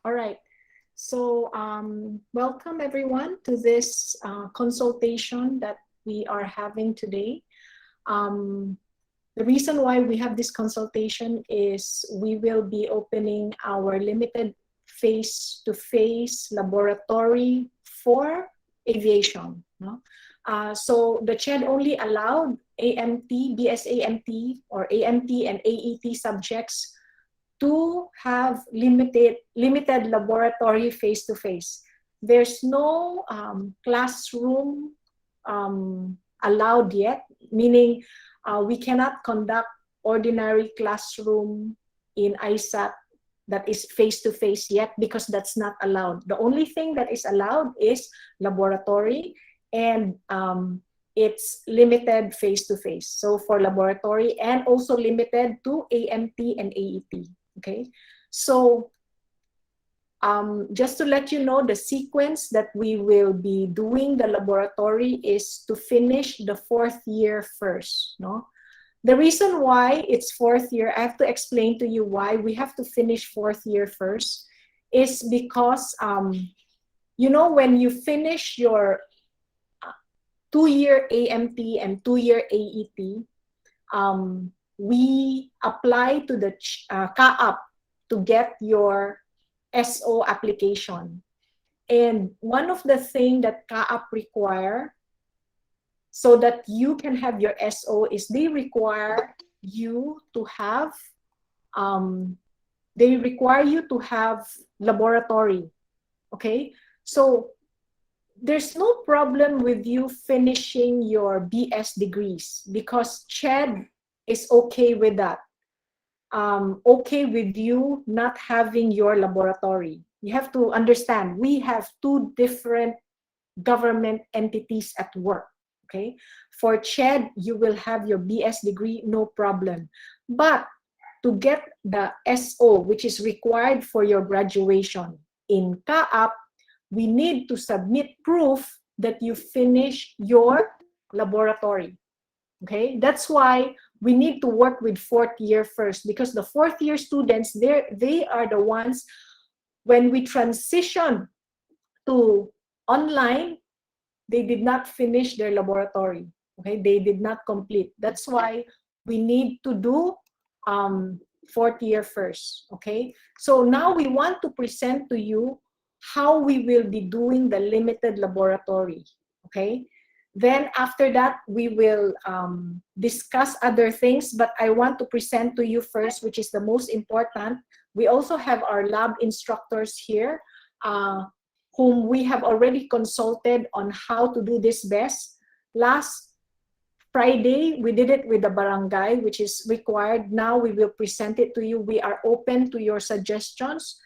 All right. So welcome everyone to this consultation that we are having today. Um, the reason why we have this consultation is we will be opening our limited face-to-face laboratory for aviation. No? So the CHED only allowed AMT, BSAMT, or AMT and AET subjects to have limited laboratory face-to-face. There's no classroom allowed yet, meaning we cannot conduct ordinary classroom in AISAT that is face-to-face yet because that's not allowed. The only thing that is allowed is laboratory, and it's limited face-to-face. So for laboratory, and also limited to AMT and AET. Okay, so just to let you know, the sequence that we will be doing the laboratory is to finish the 4th year first. No, the reason why it's 4th year, I have to explain to you why we have to finish 4th year first, is because you know, when you finish your 2-year AMT and 2-year AET, we apply to the CAAP to get your SO application. And one of the things that CAAP require so that you can have your SO is they require you to have laboratory. Okay, so there's no problem with you finishing your BS degrees because CHED is okay with that. Okay with you not having your laboratory. You have to understand, we have 2 different government entities at work. Okay, for CHED, you will have your BS degree, no problem. But to get the SO, which is required for your graduation in CAAP, we need to submit proof that you finish your laboratory. Okay, that's why we need to work with 4th year first, because the 4th year students, they are the ones, when we transition to online, they did not finish their laboratory. Okay, they did not complete. That's why we need to do 4th year first. Okay, so now we want to present to you how we will be doing the limited laboratory. Okay, then after that we will discuss other things, but I want to present to you first, which is the most important. We also have our lab instructors here, whom we have already consulted on how to do this best. Last Friday, we did it with the barangay, which is required. Now we will present it to you. We are open to your suggestions,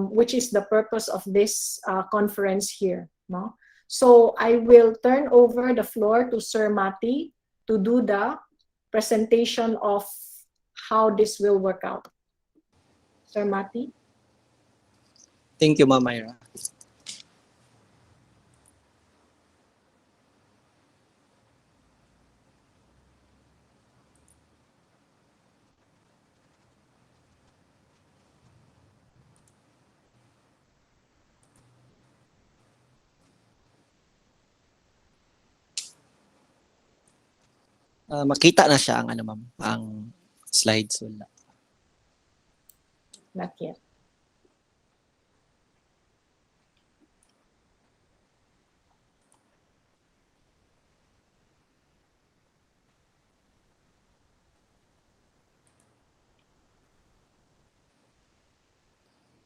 which is the purpose of this conference here. No? So I will turn over the floor to Sir Mati to do the presentation of how this will work out. Sir Mati? Thank you, Ma'am Myra. Makita na siya ang ano, ma'am, ang slides wala. Not yet.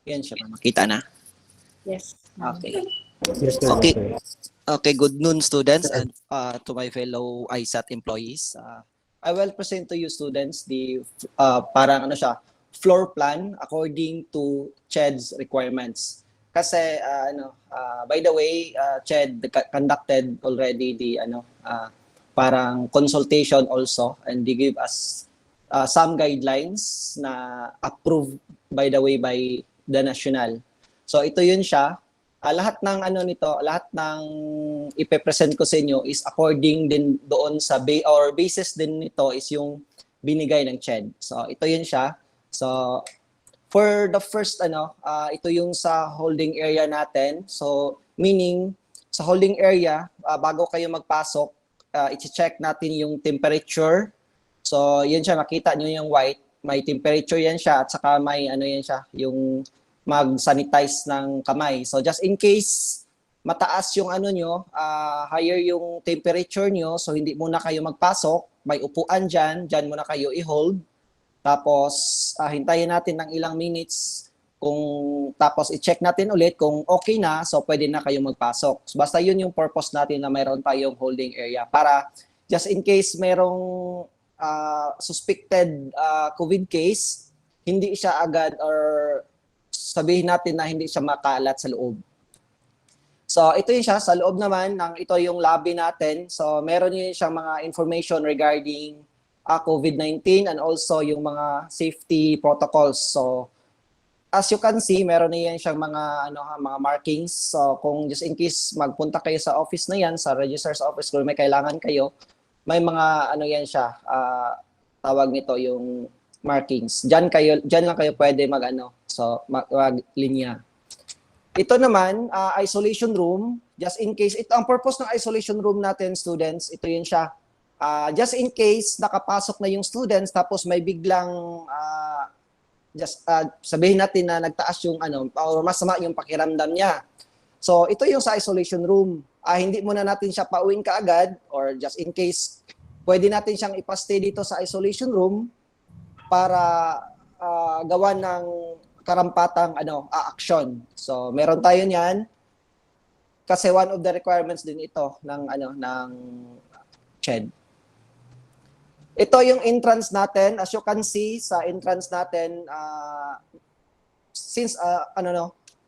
Yan siya, ma'am. Makita na? Yes. Okay. Yes, sir. Okay. Okay, good noon, students, and to my fellow AISAT employees. I will present to you, students, the parang ano siya, floor plan according to CHED's requirements. Kasi by the way, CHED conducted already the parang consultation also, and they give us some guidelines na approved by the way by the national. So ito yun siya. Lahat ng lahat ng ipe-present ko sa inyo is according din doon sa basis din nito is yung binigay ng CHED. So ito yun siya. So For the first ito yung sa holding area natin. So meaning sa holding area, bago kayo magpasok, i-check natin yung temperature. So yun siya, makita nyo yung white, may temperature yan siya at saka may yan siya, yung mag-sanitize ng kamay. So just in case mataas yung nyo, higher yung temperature nyo, so hindi muna kayo magpasok, may upuan dyan muna kayo i-hold. Tapos hintayin natin ng ilang minutes, tapos i-check natin ulit kung okay na, so pwede na kayo magpasok. So, basta yun yung purpose natin na mayroon tayong holding area para just in case mayroong suspected COVID case, hindi siya agad or sabihin natin na hindi siya makalat sa loob. So ito yun siya, sa loob naman ito yung lobby natin. So meron yun siyang mga information regarding COVID-19 and also yung mga safety protocols. So as you can see, meron na yan siyang mga mga markings. So kung just in case magpunta kayo sa office na yan, sa registrar's office, kung may kailangan kayo, may mga yan siya, tawag nito yung markings. Diyan lang kayo pwede maglinya. Ito naman, isolation room. Just in case, ito ang purpose ng isolation room natin, students. Ito yun siya. Just in case nakapasok na yung students tapos may biglang sabihin natin na nagtaas yung or masama yung pakiramdam niya. So ito yung sa isolation room. Hindi muna natin siya pauwiin kaagad or just in case pwede natin siyang ipastay dito sa isolation room para gawa ng karampatang action. So meron tayo niyan kasi one of the requirements din ito ng CHED. Ito yung entrance natin. As you can see sa entrance natin, since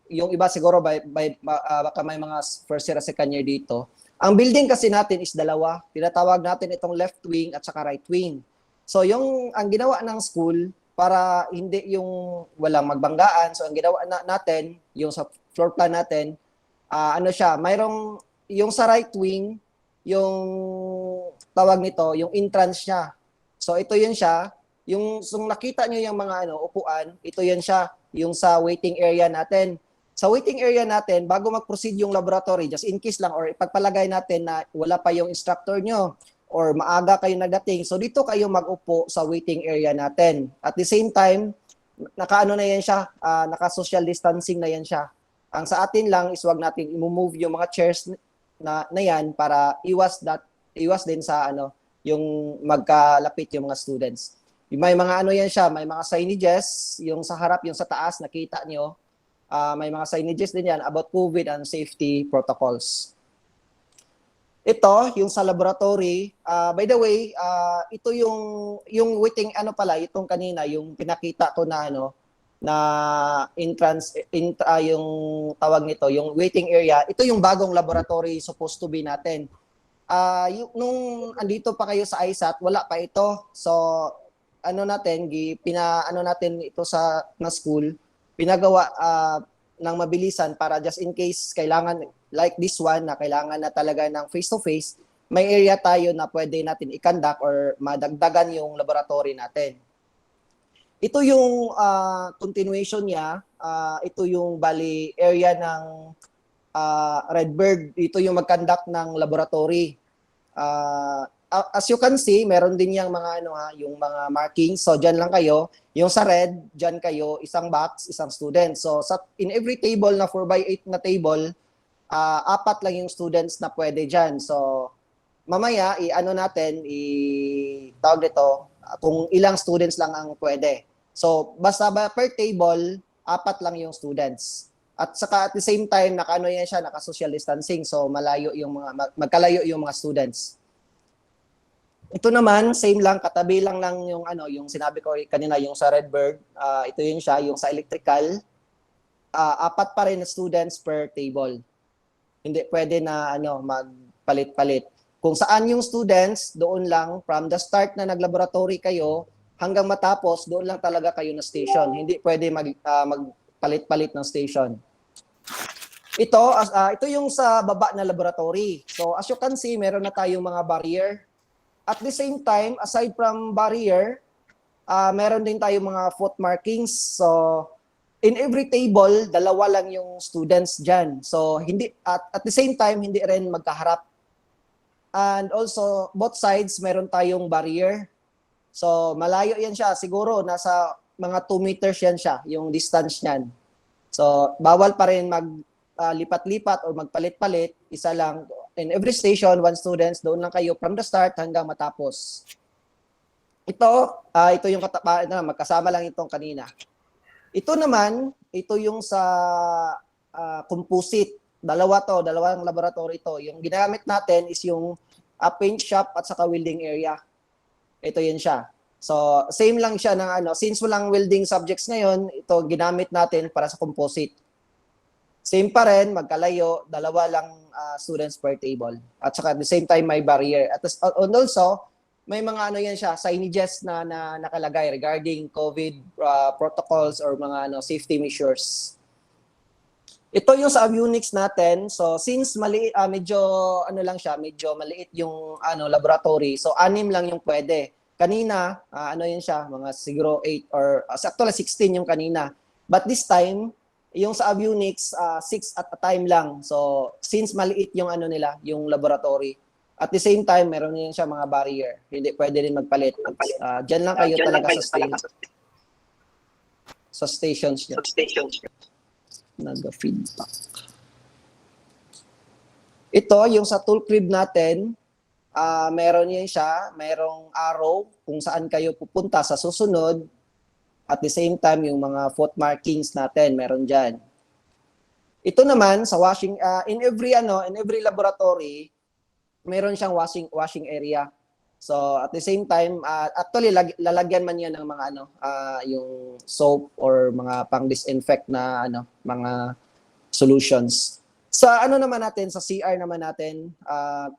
yung iba siguro baka may mga first year, second year dito. Ang building kasi natin is dalawa. Tinatawag natin itong left wing at saka right wing. So ang ginawa ng school para hindi yung walang magbanggaan. So ang ginawa natin, yung sa floor plan natin, mayroong yung sa right wing, yung tawag nito, yung entrance niya. So ito yun siya, yung nakita niyo yung mga upuan, ito yun siya, yung sa waiting area natin. Sa waiting area natin, bago mag-proceed yung laboratory, just in case lang, or ipagpalagay natin na wala pa yung instructor nyo, or maaga kayo nagdating, so dito kayo mag-upo sa waiting area natin. At the same time, naka na yan siya, naka-social distancing na yan siya. Ang sa atin lang is wag natin i-move yung mga chairs na yan para iwas din sa yung magkalapit yung mga students. May mga yan siya, may mga signages, yung sa harap, yung sa taas, nakita nyo, may mga signages din yan about COVID and safety protocols. Ito, yung sa laboratory, by the way, ito yung waiting itong kanina, yung pinakita ko na na entrance, yung tawag nito, yung waiting area, ito yung bagong laboratory supposed to be natin. Nung andito pa kayo sa AISAT, wala pa ito. So, natin ito na school, pinagawa ng mabilisan para just in case kailangan, like this one, na kailangan na talaga ng face-to-face, may area tayo na pwede natin i-conduct or madagdagan yung laboratory natin. Ito yung continuation niya. Ito yung bali area ng Redbird. Ito yung mag-conduct ng laboratory. As you can see, meron din yung mga yung mga markings. So diyan lang kayo. Yung sa red, diyan kayo, isang box, isang student. So in every table na 4x8 na table, 4 lang yung students na pwede diyan. So mamaya tawag nito kung ilang students lang ang pwede. So basta per table, 4 lang yung students. At saka at the same time, naka-social distancing. So magkalayo yung mga students. Ito naman, same lang, katabi lang yung yung sinabi ko kanina, yung sa Redbird. Ito yun siya, yung sa electrical. 4 pa rin na students per table. Hindi pwede na magpalit-palit. Kung saan yung students, doon lang, from the start na naglaboratory kayo, hanggang matapos, doon lang talaga kayo na station. Hindi pwede magpalit-palit ng station. Ito yung sa baba na laboratory. So as you can see, meron na tayong mga barrier. At the same time, aside from barrier, meron din tayong mga foot markings. So in every table, dalawa lang yung students dyan. So, hindi, at the same time, hindi rin magkaharap. And also, both sides, meron tayong barrier. So, malayo yan siya. Siguro, nasa mga 2 meters yan siya, yung distance niyan. So, bawal pa rin lipat-lipat or magpalit-palit. Isa lang. In every station, 1 students, doon lang kayo from the start hanggang matapos. Ito yung magkasama lang itong kanina. Ito naman, ito yung sa composite. Dalawang laboratory ito. Yung ginamit natin is yung paint shop at saka welding area. Ito yun siya. So, same lang siya ng since walang welding subjects ngayon, ito ginamit natin para sa composite. Same pa rin, magkalayo, dalawa lang students per table. At saka at the same time, may barrier. And also, may mga yan siya, signages na nakalagay regarding COVID protocols or mga safety measures. Ito yung sa Unix natin. So since maliit, medyo lang siya, medyo maliit yung laboratory. So 6 lang yung pwede. Kanina, yun siya, mga siguro 8 or actually 16 yung kanina. But this time, yung sa Unix, 6 at a time lang. So since maliit yung nila, yung laboratory. At the same time, meron din siya mga barrier. Hindi pwede rin magpalit. Diyan lang kayo talaga sa stations niya. Nag-feedback. Ito, yung sa tool crib natin, meron yan siya, merong arrow kung saan kayo pupunta sa susunod. At the same time, yung mga foot markings natin, meron dyan. Ito naman, sa washing, in every laboratory, meron siyang washing area. So, at the same time, actually, lalagyan man yan ng mga yung soap or mga pang-disinfect na mga solutions. Sa naman natin, sa CR naman natin,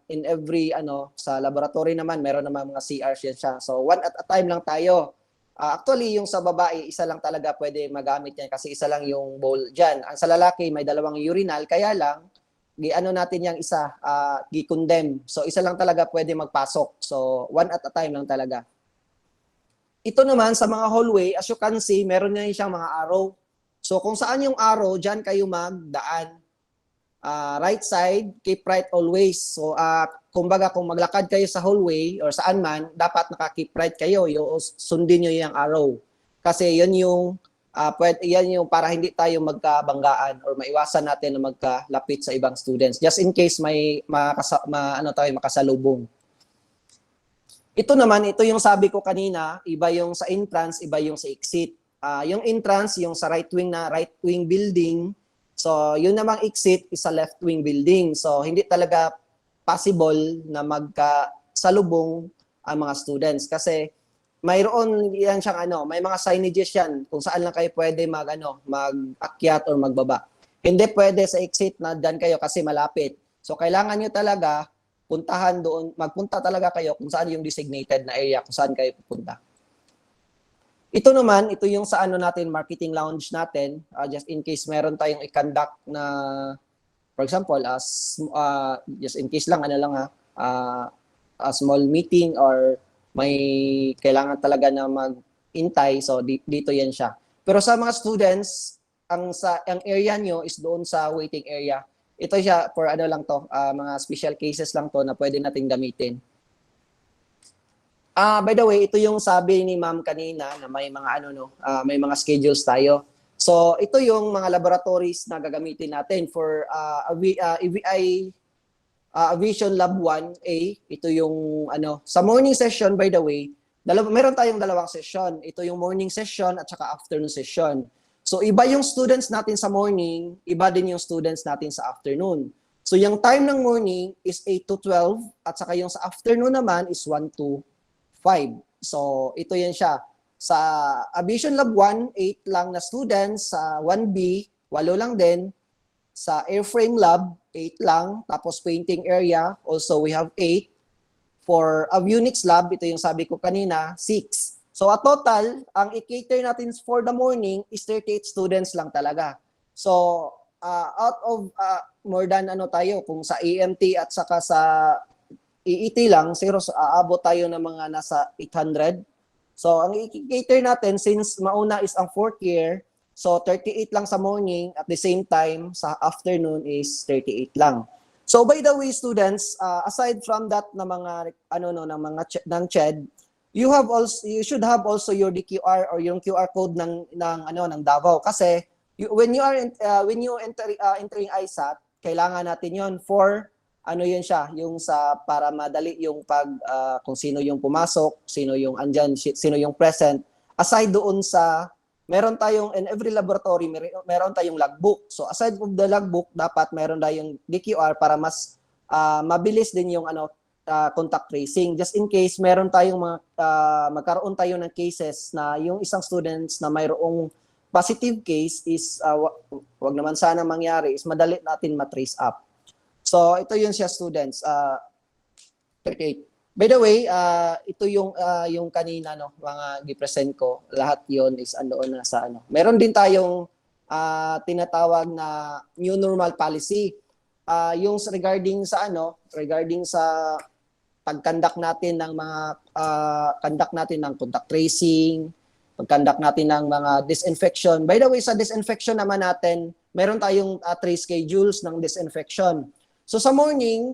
in every sa laboratory naman, meron naman mga CRs yan siya. So, one at a time lang tayo. Actually, yung sa babae, isa lang talaga pwede magamit yan kasi isa lang yung bowl dyan. Ang sa lalaki, may 2 urinal, kaya lang, natin yung isa, gi-condemn. So, isa lang talaga pwede magpasok. So, one at a time lang talaga. Ito naman, sa mga hallway, as you can see, meron na siyang mga arrow. So, kung saan yung arrow, dyan kayo magdaan. Right side, keep right always. So, kumbaga, kung maglakad kayo sa hallway or saan man, dapat naka-keep right kayo. Sundin nyo yung arrow. Kasi yun yung yan yung para hindi tayo magkabanggaan or maiwasan natin na magkalapit sa ibang students. Just in case may makasalubong. Ito naman, ito yung sabi ko kanina, iba yung sa entrance, iba yung sa exit. Yung entrance, yung sa right wing building. So, yun namang exit is sa left wing building. So, hindi talaga possible na magkasalubong ang mga students kasi mayroon yan siyang may mga signages yan kung saan lang kayo pwede mag-akyat or magbaba. Hindi pwede sa exit na dyan kayo kasi malapit. So kailangan nyo talaga magpunta talaga kayo kung saan yung designated na area, kung saan kayo pupunta. Ito naman, ito yung sa natin, marketing lounge natin, just in case meron tayong i-conduct na, for example, just in case lang, a small meeting or may kailangan talaga na mag-intay, so dito yan siya. Pero sa mga students, ang area nyo is doon sa waiting area. Ito siya for mga special cases lang to na pwede natin gamitin. By the way, ito yung sabi ni Ma'am kanina na may mga may mga schedules tayo. So ito yung mga laboratories na gagamitin natin for EVI Aviation Lab 1A, ito yung sa morning session, by the way, meron tayong 2 session. Ito yung morning session at saka afternoon session. So iba yung students natin sa morning, iba din yung students natin sa afternoon. So yung time ng morning is 8 to 12 at saka yung sa afternoon naman is 1 to 5. So ito yan siya. Sa Aviation Lab 1, 8 lang na students. Sa 1B, 8 lang din. Sa Airframe Lab, 8 lang. Tapos painting area, also we have 8. For Avionics Lab, ito yung sabi ko kanina, 6. So a total, ang i-cater natin for the morning is 38 students lang talaga. So out of more than tayo, kung sa EMT at saka sa EET lang, siguro aabot tayo ng mga nasa 800. So ang i-cater natin, since mauna is ang 4th year, So 38 lang sa morning, at the same time sa afternoon is 38 lang. So by the way students, aside from that na mga ng mga ng CHED, you should have also your DQR or yung QR code ng Davao kasi when you are entering ISAT, kailangan natin 'yon for yun siya, yung sa para madali yung kung sino yung pumasok, sino yung andyan, sino yung present. Aside doon sa meron tayong in every laboratory meron tayong logbook. So aside from the logbook, dapat meron tayong DQR para mas mabilis din yung contact tracing. Just in case meron tayong magkaroon tayo ng cases na yung isang students na mayroong positive case is wag naman sana mangyari, is madali natin ma-trace up. So ito yun siya students. 38. By the way, ito yung kanina mga gi-present ko. Lahat 'yon is andoon na sa Meron din tayong tinatawag na new normal policy. Yung regarding sa pag-conduct natin ng mga conduct natin ng contact tracing, pag-conduct natin ng mga disinfection. By the way, sa disinfection naman natin, meron tayong 3 schedules ng disinfection. So sa morning,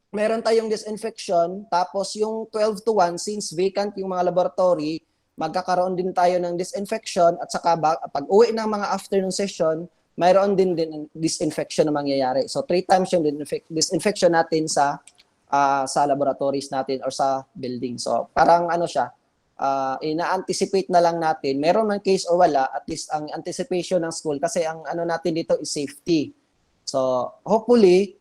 meron tayong disinfection, tapos yung 12 to 1, since vacant yung mga laboratory, magkakaroon din tayo ng disinfection, at saka pag uwi ng mga afternoon session, mayroon din disinfection na mangyayari. So 3 times yung disinfection natin sa laboratories natin or sa building. So parang siya, ina-anticipate na lang natin, meron man case or wala, at least ang anticipation ng school, kasi ang natin dito is safety. So hopefully,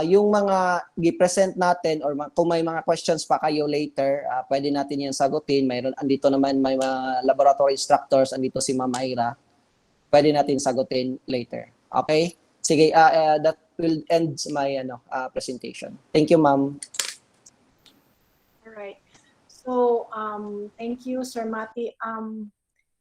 yung mga gi-present natin or kung may mga questions pa kayo later, pwede natin yan sagutin. Andito naman may mga laboratory instructors, andito si Ma'am Ira. Pwede natin sagutin later. Okay? Sige, that will end my presentation. Thank you, Ma'am. All right. So, thank you, Sir Mati.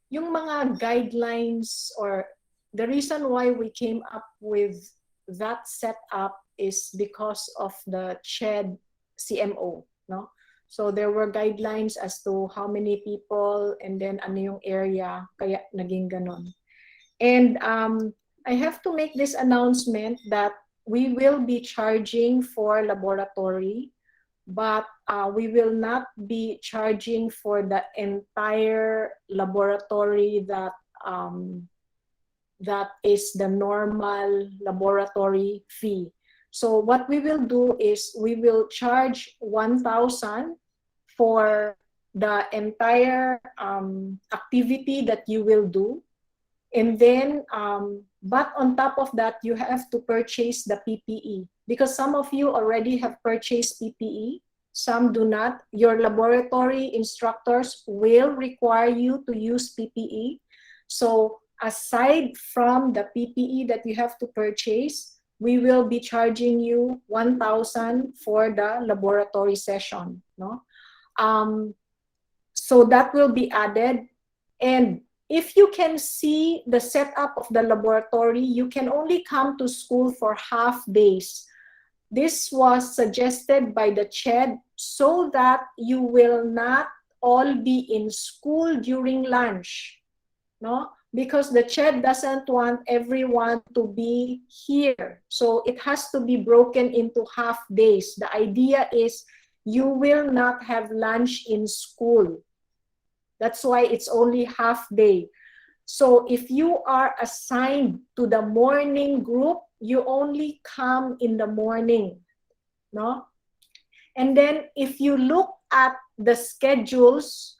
Yung mga guidelines or the reason why we came up with that setup is because of the CHED CMO, no? So there were guidelines as to how many people and then ano yung area, kaya naging ganon. And I have to make this announcement that we will be charging for laboratory, but we will not be charging for the entire laboratory that is the normal laboratory fee. So what we will do is we will charge 1,000 for the entire activity that you will do. And then, but on top of that, you have to purchase the PPE, because some of you already have purchased PPE, some do not. Your laboratory instructors will require you to use PPE. So aside from the PPE that you have to purchase, we will be charging you 1,000 for the laboratory session, no? So that will be added. And if you can see the setup of the laboratory, you can only come to school for half days. This was suggested by the CHED so that you will not all be in school during lunch, no? Because the CHED doesn't want everyone to be here. So it has to be broken into half days. The idea is you will not have lunch in school. That's why it's only half day. So if you are assigned to the morning group, you only come in the morning, no? And then if you look at the schedules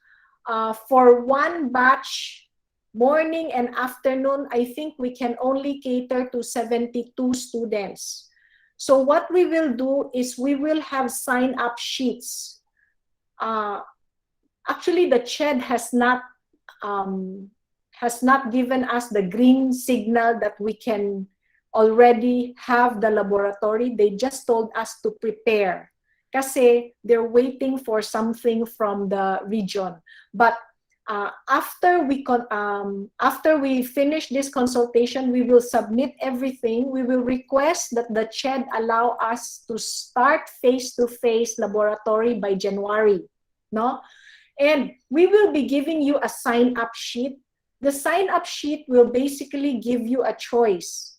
for one batch, morning and afternoon, I think we can only cater to 72 students. So what we will do is we will have sign-up sheets. Actually, the CHED has not given us the green signal that we can already have the laboratory. They just told us to prepare, kasi they're waiting for something from the region. But after we finish this consultation, we will submit everything. We will request that the CHED allow us to start face-to-face laboratory by January, no? And we will be giving you a sign-up sheet. The sign-up sheet will basically give you a choice.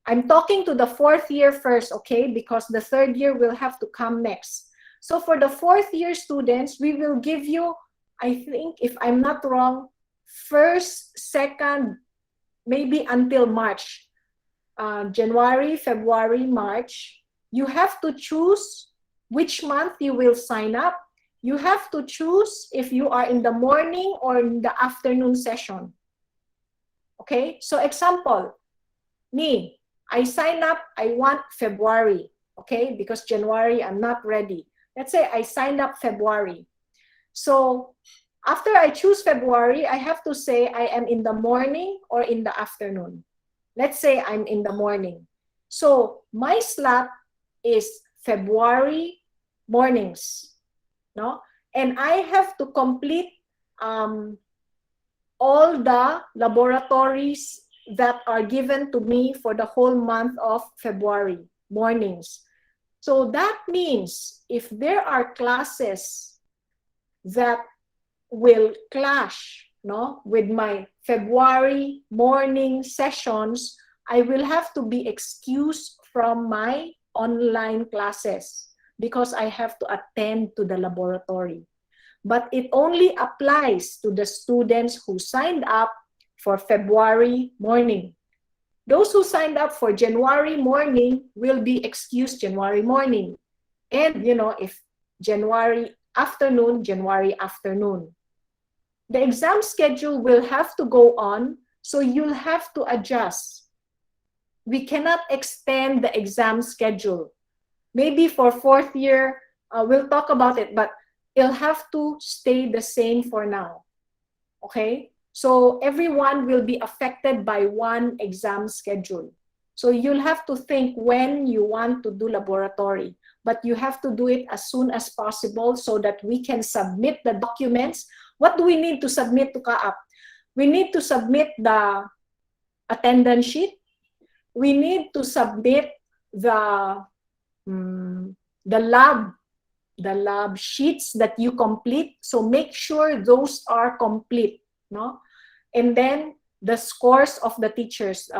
I'm talking to the fourth year first, okay? Because the third year will have to come next. So for the fourth year students, we will give you, I think, if I'm not wrong, first, second, maybe until March. January, February, March. You have to choose which month you will sign up. You have to choose if you are in the morning or in the afternoon session. Okay, so example, me, I sign up, I want February, okay, because January I'm not ready. Let's say I signed up February. So after I choose February, I have to say I am in the morning or in the afternoon. Let's say I'm in the morning. So my slot is February mornings, no? And I have to complete all the laboratories that are given to me for the whole month of February mornings. So that means if there are classes that will clash, no, with my February morning sessions, I will have to be excused from my online classes because I have to attend to the laboratory. But it only applies to the students who signed up for February morning. Those who signed up for January morning will be excused January morning. And, you know, if January afternoon, January afternoon. The exam schedule will have to go on, so you'll have to adjust. We cannot extend the exam schedule. Maybe for fourth year, we'll talk about it, but it'll have to stay the same for now. Okay? So everyone will be affected by one exam schedule. So you'll have to think when you want to do laboratory, but you have to do it as soon as possible so that we can submit the documents. What do we need to submit to CAAP? We need to submit the attendance sheet. We need to submit the lab sheets that you complete. So make sure those are complete, no? And then the scores of the teachers,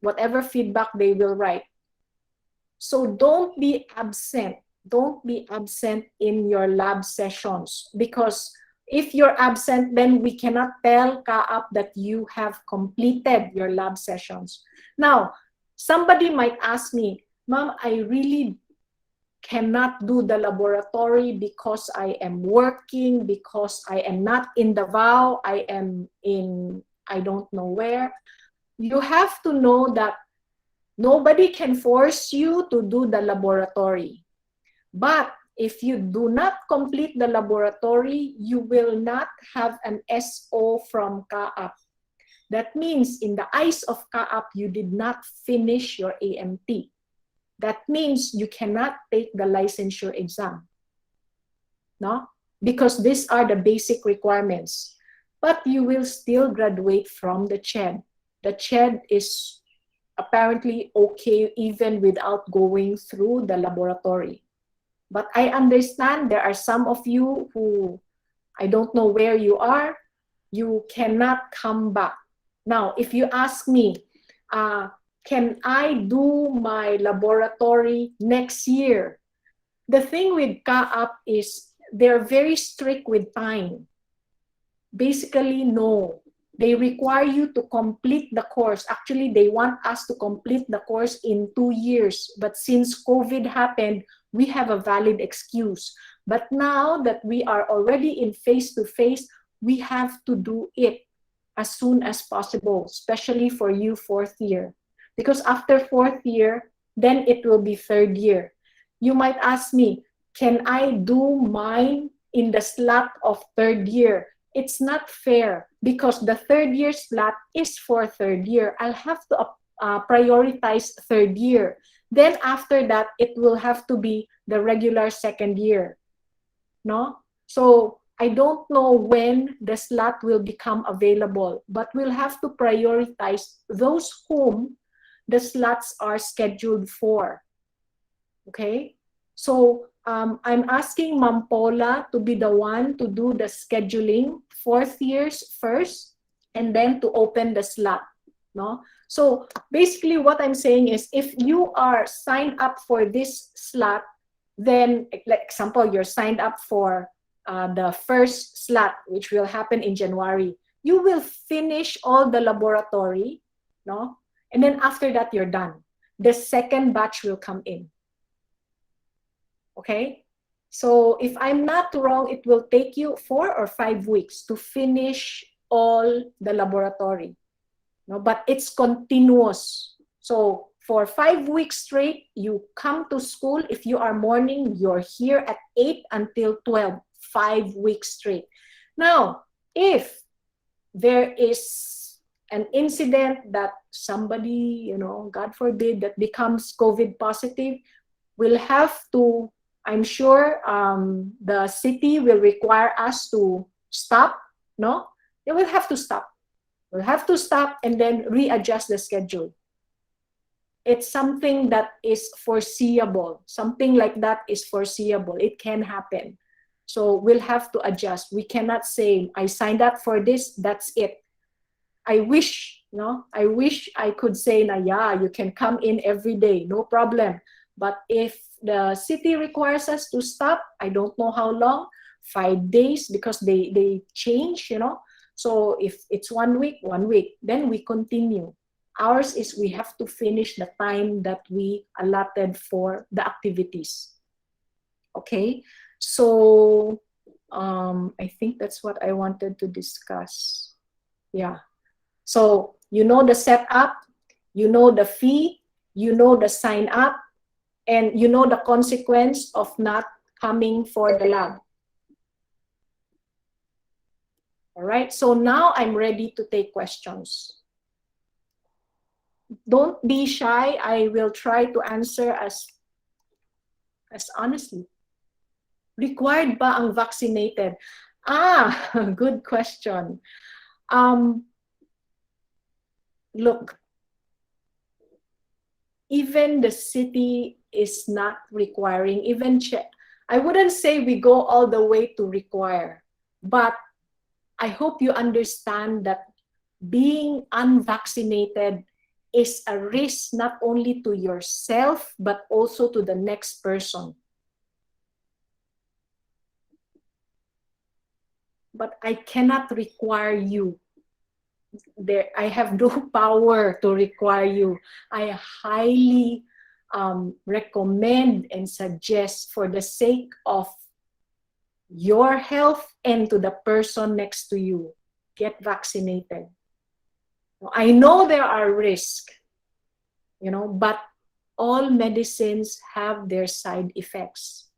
whatever feedback they will write. So don't be absent. Don't be absent in your lab sessions, because if you're absent, then we cannot tell CAAP that you have completed your lab sessions. Now, somebody might ask me, Ma'am, I really cannot do the laboratory because I am working, because I am not in Davao, I am in, I don't know where. You have to know that nobody can force you to do the laboratory. But if you do not complete the laboratory, you will not have an SO from CAAP. That means in the eyes of CAAP, you did not finish your AMT. That means you cannot take the licensure exam, no? Because these are the basic requirements. But you will still graduate from the CHED. The CHED is apparently okay even without going through the laboratory. But I understand there are some of you who, I don't know where you are, you cannot come back. Now, if you ask me, can I do my laboratory next year? The thing with CAAP is they're very strict with time. Basically, no. They require you to complete the course. Actually, they want us to complete the course in 2 years. But since COVID happened, we have a valid excuse. But now that we are already in face-to-face, we have to do it as soon as possible, especially for you fourth year. Because after fourth year, then it will be third year. You might ask me, can I do mine in the slot of third year? It's not fair because the third year slot is for third year. I'll have to prioritize third year. Then after that, it will have to be the regular second year. No? So I don't know when the slot will become available, but we'll have to prioritize those whom the slots are scheduled for. Okay? So I'm asking Ma'am Paula to be the one to do the scheduling fourth years first, and then to open the slot, no? So basically what I'm saying is, if you are signed up for this slot, then, like example, you're signed up for the first slot, which will happen in January. You will finish all the laboratory, no? And then after that, you're done. The second batch will come in. Okay? So if I'm not wrong, it will take you 4 or 5 weeks to finish all the laboratory. No? But it's continuous. So for 5 weeks straight, you come to school. If you are morning, you're here at 8 until 12, 5 weeks straight. Now, if there is an incident that somebody, you know, God forbid, that becomes COVID positive, we'll have to, I'm sure the city will require us to stop, no? They will have to stop. We'll have to stop and then readjust the schedule. It's something that is foreseeable. Something like that is foreseeable. It can happen. So we'll have to adjust. We cannot say, I signed up for this, that's it. I wish, no? I wish I could say, na, yeah, you can come in every day, no problem. But if the city requires us to stop, I don't know how long, 5 days, because they change, you know. So if it's 1 week, 1 week, then we continue. Ours is we have to finish the time that we allotted for the activities. Okay, so I think that's what I wanted to discuss. Yeah. So you know the setup, you know the fee, you know the sign up, and you know the consequence of not coming for the lab. All right, so now I'm ready to take questions. Don't be shy. I will try to answer as honestly. Required ba ang vaccinated? Good question. Look, even the city is not requiring, even I wouldn't say we go all the way to require, but I hope you understand that being unvaccinated is a risk not only to yourself, but also to the next person. But I cannot require you. I have no power to require you. I highly recommend and suggest, for the sake of your health and to the person next to you, get vaccinated. I know there are risks, you know, but all medicines have their side effects.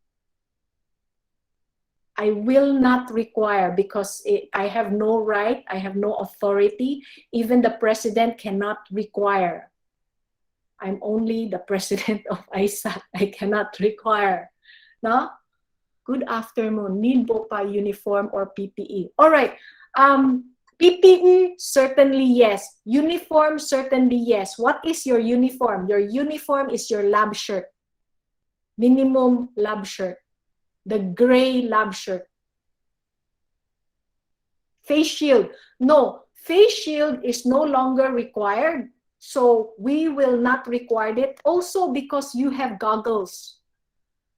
I will not require, because I have no right, I have no authority. Even the president cannot require. I'm only the president of AISAT. I cannot require. No? Good afternoon. Need po pa uniform or PPE? All right. PPE, certainly yes. Uniform, certainly yes. What is your uniform? Your uniform is your lab shirt. Minimum lab shirt. The gray lab shirt. Face shield. No, face shield is no longer required. So we will not require it. Also because you have goggles.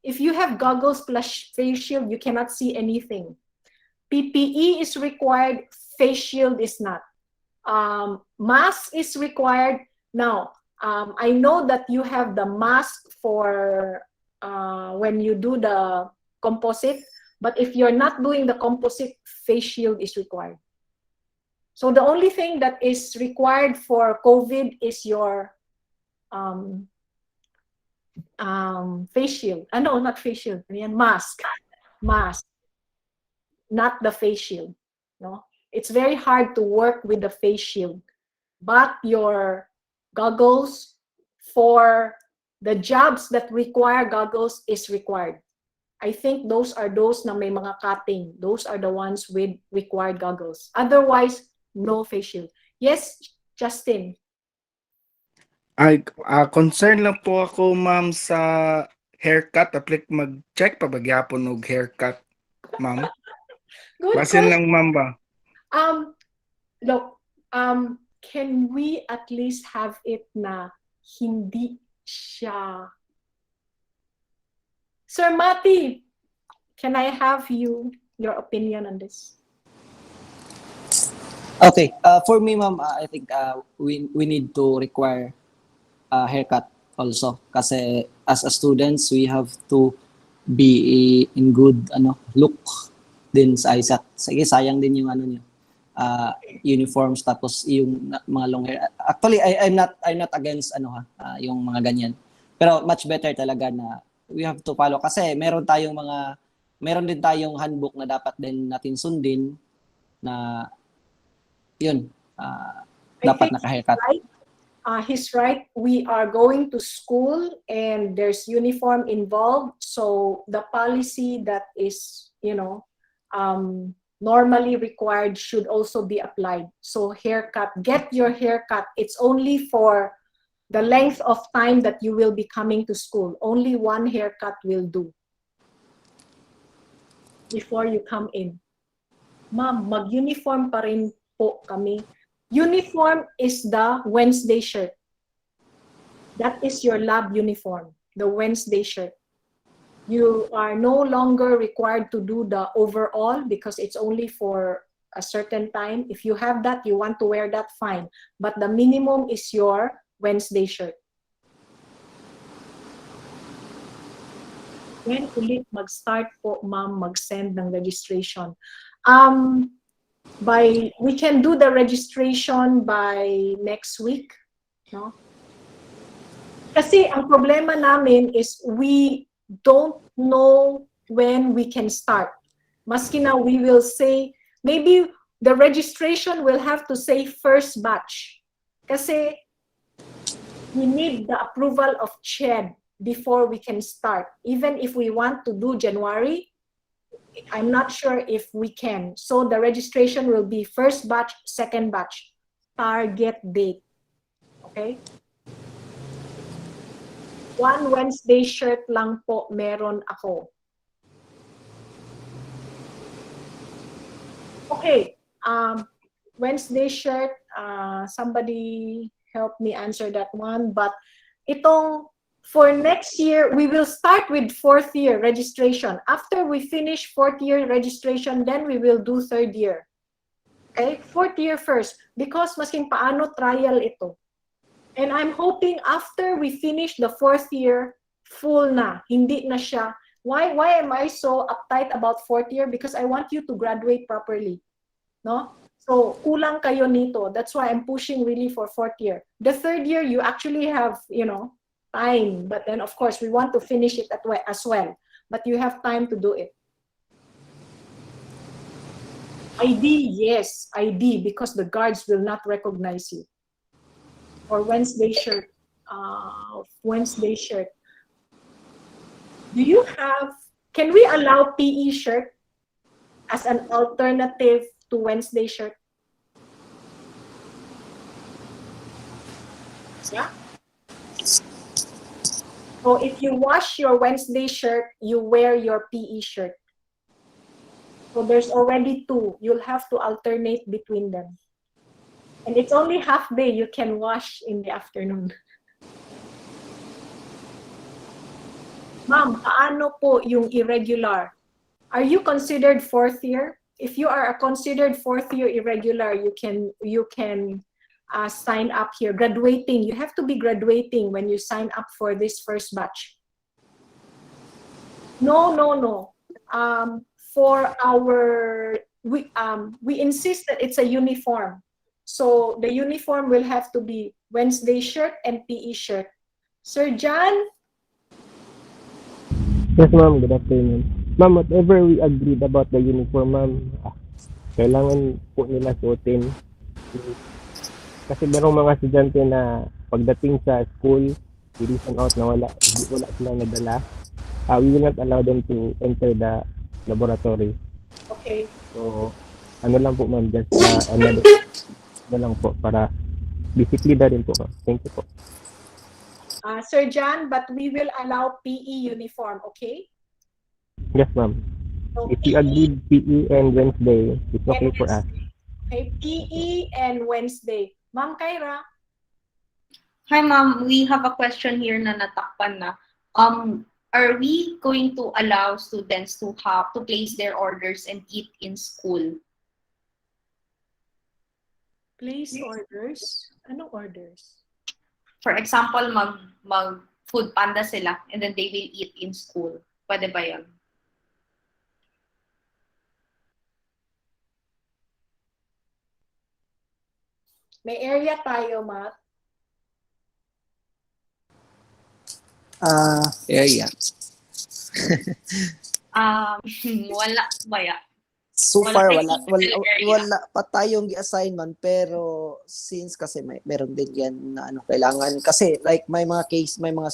If you have goggles plus face shield, you cannot see anything. PPE is required, face shield is not. Mask is required. Now, I know that you have the mask for when you do the composite, but if you're not doing the composite, face shield is required. So the only thing that is required for COVID is your face shield. No, not face shield. Mask. Not the face shield. No, it's very hard to work with the face shield, but your goggles for the jobs that require goggles is required. I think those are those na may mga cutting. Those are the ones with required goggles. Otherwise, no face shield. Yes, Justin. Ay, concern lang po ako, ma'am, sa haircut. Aplik mag-check pa bagyapon og haircut, ma'am. Good Basin question. lang, ma'am ba? Look, can we at least have it na hindi siya? Sir Mati, can I have your opinion on this? Okay, for me, ma'am, I think we need to require haircut also kasi as a students we have to be in good look din sa AISAT. Sige, sayang din yung niyo. Uniforms tapos yung mga long hair. Actually, I'm not against yung mga ganyan. Pero much better talaga na we have to follow kasi meron din tayong handbook na dapat din natin sundin na yun, dapat naka-haircut. Right. He's right. We are going to school and there's uniform involved. So the policy that is, normally required should also be applied. So haircut, get your haircut. It's only for the length of time that you will be coming to school. Only one haircut will do before you come in. Ma'am, mag-uniform pa rin po kami. Uniform is the Wednesday shirt. That is your lab uniform, the Wednesday shirt. You are no longer required to do the overall because it's only for a certain time. If you have that, you want to wear that, fine. But the minimum is your Wednesday shirt. When ulit mag-start po, ma'am, mag-send ng registration? We can do the registration by next week, no? Kasi ang problema namin is we don't know when we can start. Maski na we will say, maybe the registration will have to say first batch. Kasi we need the approval of CHED before we can start. Even if we want to do January, I'm not sure if we can. So the registration will be first batch, second batch, target date. Okay? One Wednesday shirt lang po meron ako. Okay. Wednesday shirt, somebody help me answer that one. But itong for next year, we will start with fourth year registration. After we finish fourth year registration, then we will do third year. Okay? Fourth year first. Because masking paano trial ito. And I'm hoping after we finish the fourth year, full na. Hindi na siya. Why am I so uptight about fourth year? Because I want you to graduate properly. No? So, kulang kayo nito. That's why I'm pushing really for fourth year. The third year, you actually have, time, but then of course we want to finish it as well, but you have time to do it. ID, yes, ID, because the guards will not recognize you. Or Wednesday shirt, can we allow PE shirt as an alternative to Wednesday shirt? Yeah. So if you wash your Wednesday shirt, you wear your PE shirt. So there's already two. You'll have to alternate between them. And it's only half day. You can wash in the afternoon. Ma'am, paano po yung irregular? Are you considered fourth year? If you are a considered fourth year irregular, you can sign up here. Graduating, you have to be graduating when you sign up for this first batch. No. We insist that it's a uniform. So the uniform will have to be Wednesday shirt and PE shirt. Sir John? Yes, ma'am. Good afternoon. Ma'am, whatever we agreed about the uniform, ma'am, kailangan po nila suotin. Kasi merong mga estudyante na pagdating sa school, i-reason out na wala silang nadala. We will not allow them to enter the laboratory. Okay. So, lang po ma'am, just lang po para disciplina rin po ma'am. Thank you po. Sir John, but we will allow PE uniform, okay? Yes ma'am. So If you agreed PE and Wednesday, it's okay for us. Okay, PE and Wednesday. Ma'am Kyra, Hi, ma'am. We have a question here na natakpan na. Are we going to allow students to have to place their orders and eat in school? place orders. Ano orders? For example, mag food panda sila and then they will eat in school. Pwede ba yun? May area tayo, Matt. Area. Wala ba ya? So Wala far, tayong physical area. wala pa tayong i-assignment, pero since kasi meron din yan na kailangan. Kasi like may mga case, may mga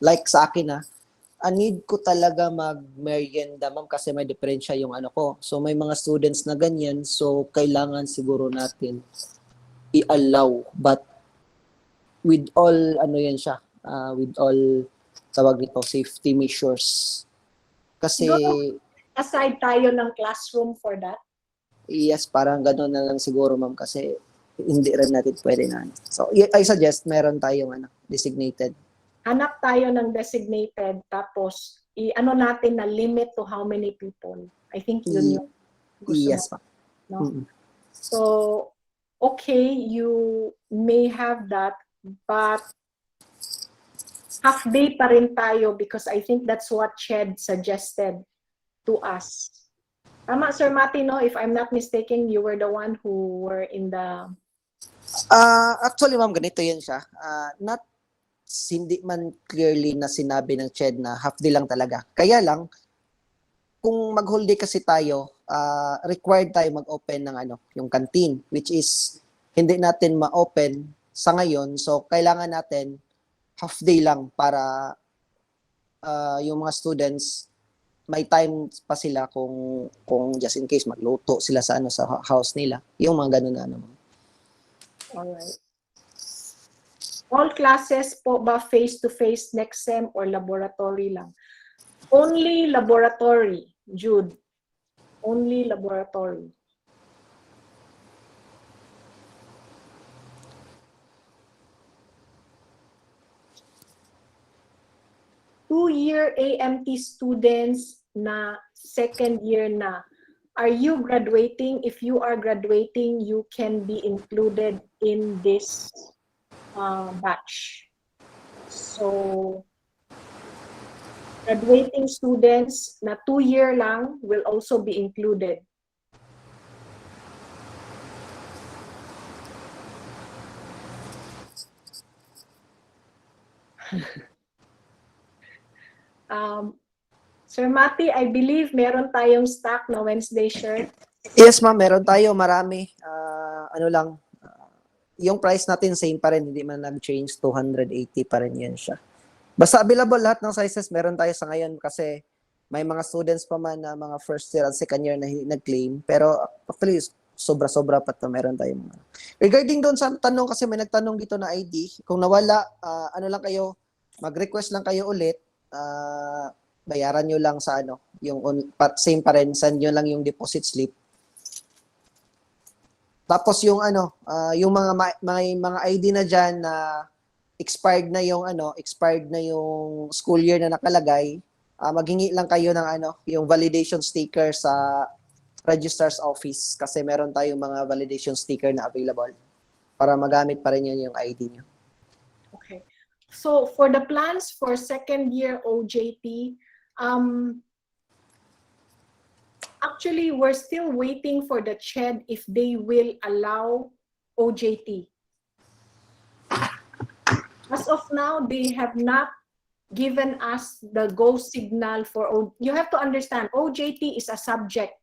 like sa akin need ko talaga mag-merienda ma'am kasi may diferensya yung ko. So may mga students na ganyan, so kailangan siguro natin i-allow, but with all yan siya, with all tawag nito safety measures. Kasi Aside tayo ng classroom for that. yes, parang gano'n na lang siguro ma'am kasi hindi rin natin pwede na. So I suggest meron tayong designated. Hanap tayo ng designated tapos i-ano natin na limit to how many people. I think yun yung gusto Yes mo, ma'am. no? Mm-mm. So, okay, you may have that, but half day pa rin tayo because I think that's what Ched suggested to us. Tama, Sir Mati, no? If I'm not mistaken, you were the one who were in the... Actually ma'am, ganito yan siya. Not hindi man clearly na sinabi ng CHED na half day lang talaga. Kaya lang, kung mag-whole day kasi tayo, required tayo mag-open ng yung canteen, which is hindi natin ma-open sa ngayon. So, kailangan natin half day lang para yung mga students may time pa sila kung just in case magluto sila sa sa house nila. Yung mga ganun na Alright. All classes po ba face-to-face next sem or laboratory lang? Only laboratory, Jude. Only laboratory. Two-year AMT students na second year na. Are you graduating? If you are graduating, you can be included in this batch. So, graduating students na 2-year lang will also be included. Sir Mati, I believe meron tayong stock na Wednesday shirt. Yes ma'am, meron tayo, marami. Yung price natin same pa rin, hindi man nag-change, 280 pa rin yan siya. Basta available lahat ng sizes, meron tayo sa ngayon kasi may mga students pa man na mga first year at second year na nag-claim, pero actually sobra-sobra pa to, meron tayo mga. Regarding doon sa tanong, kasi may nagtanong dito na ID, kung nawala, lang kayo, mag-request lang kayo ulit, bayaran nyo lang sa yung same pa rin, send nyo lang yung deposit slip. Tapos yung yung mga ID na diyan na expired na yung school year na nakalagay, maghingi lang kayo ng yung validation sticker sa registrar's office kasi meron tayong mga validation sticker na available para magamit pa rin yun yung ID niyo. Okay. So for the plans for second year OJT, actually, we're still waiting for the CHED if they will allow OJT. As of now, they have not given us the go signal for you have to understand, OJT is a subject.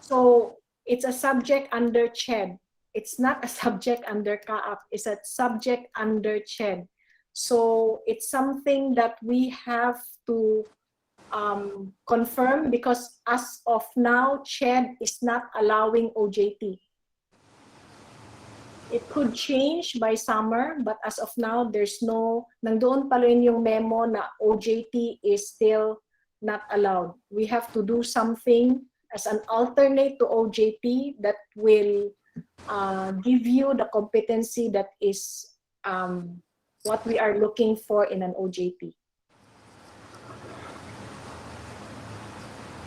So it's a subject under CHED. It's not a subject under CAAP. It's a subject under CHED. So it's something that we have to confirm because as of now, CHED is not allowing OJT. It could change by summer, but as of now, there's nandoon pa rin yung memo na OJT is still not allowed. We have to do something as an alternate to OJT that will give you the competency that is what we are looking for in an OJT.